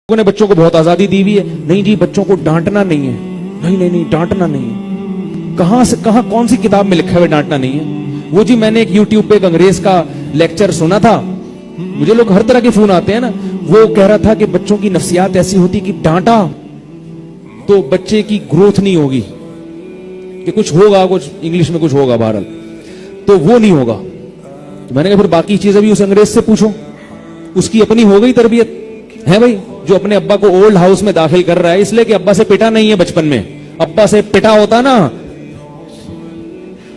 लोगों ने बच्चों को बहुत आजादी दी हुई है। नहीं जी, बच्चों को डांटना नहीं है। नहीं नहीं नहीं, डांटना नहीं है। कहां कौन सी किताब में लिखा हुआ डांटना नहीं है? वो जी मैंने एक यूट्यूब पे एक अंग्रेज का लेक्चर सुना था। मुझे लोग हर तरह के फोन आते हैं ना। वो कह रहा था कि बच्चों की नफ्सियात ऐसी होती कि डांटा तो बच्चे की ग्रोथ नहीं होगी, कि कुछ होगा, कुछ इंग्लिश में कुछ होगा बहरहाल, तो वो नहीं होगा। तो मैंने कहा फिर बाकी चीजें भी उस अंग्रेज से पूछो, उसकी अपनी हो गई तरबियत है भाई। जो अपने अब्बा को ओल्ड हाउस में दाखिल कर रहा है इसलिए कि अब्बा से पिटा नहीं है बचपन में। अब्बा से पिटा होता ना,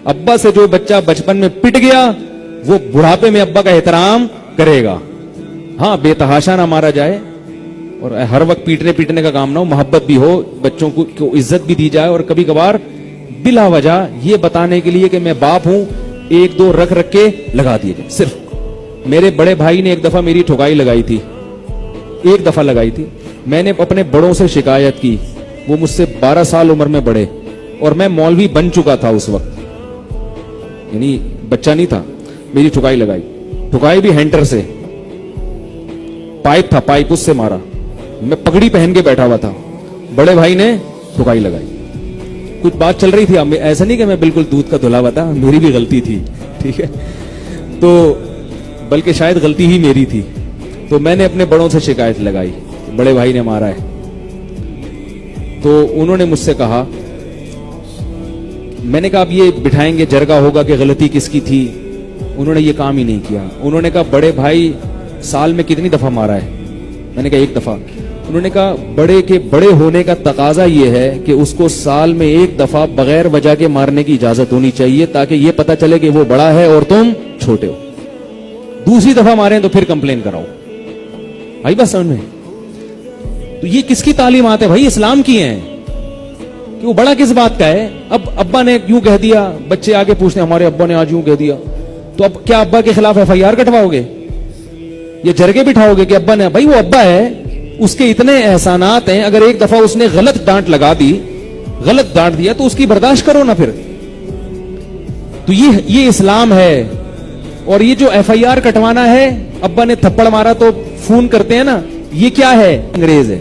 अब्बा से जो बच्चा बचपन में पिट गया वो बुढ़ापे में अब्बा का एहतराम करेगा। हाँ, बेतहाशा ना मारा जाए और हर वक्त पीटने का काम ना हो, मोहब्बत भी हो, बच्चों को इज्जत भी दी जाए। और कभी कभार बिला वजह ये बताने के लिए कि मैं बाप हूं, एक दो रख के लगा दिए जाए। सिर्फ मेरे बड़े भाई ने एक दफा मेरी ठुकाई लगाई थी, एक दफा लगाई थी। मैंने अपने बड़ों से शिकायत की, वो मुझसे 12 साल उम्र में बड़े, और मैं मौलवी बन चुका था उस वक्त, यानी बच्चा नहीं था। मेरी ठुकाई लगाई, ठुकाई भी हैंटर से, पाइप था, पाइप उससे मारा। मैं पगड़ी पहन के बैठा हुआ था, बड़े भाई ने ठुकाई लगाई। कुछ बात चल रही थी, ऐसा नहीं कि मैं बिल्कुल दूध का धुला हुआ था, मेरी भी गलती थी, ठीक है। तो बल्कि शायद गलती ही मेरी थी। तो मैंने अपने बड़ों से शिकायत लगाई, बड़े भाई ने मारा है। तो उन्होंने मुझसे कहा, मैंने कहा अब ये बिठाएंगे, जरगा होगा कि गलती किसकी थी। उन्होंने ये काम ही नहीं किया। उन्होंने कहा बड़े भाई साल में कितनी दफा मारा है? मैंने कहा एक दफा। उन्होंने कहा बड़े के बड़े होने का तकाजा ये है कि उसको साल में एक दफा बगैर वजह के मारने की इजाजत होनी चाहिए, ताकि ये पता चले कि वो बड़ा है और तुम छोटे हो। दूसरी दफा मारें तो फिर कंप्लेन कराओ। भाई बस समझ में, तो ये किसकी तालीमात है भाई? इस्लाम की है कि वो बड़ा किस बात का है। अब अब्बा ने यूं कह दिया, बच्चे आगे पूछते हमारे अब्बा ने आज यूं कह दिया, तो अब क्या अब्बा के खिलाफ FIR कटवाओगे? ये जरगे बिठाओगे कि अब्बा ने? भाई वो अब्बा है, उसके इतने एहसानात हैं। अगर एक दफा उसने गलत डांट लगा दी, गलत डांट दिया, तो उसकी बर्दाश्त करो ना फिर। तो ये इस्लाम है। और ये जो FIR कटवाना है, अब्बा ने थप्पड़ मारा तो फोन करते हैं ना, ये क्या है? अंग्रेज है।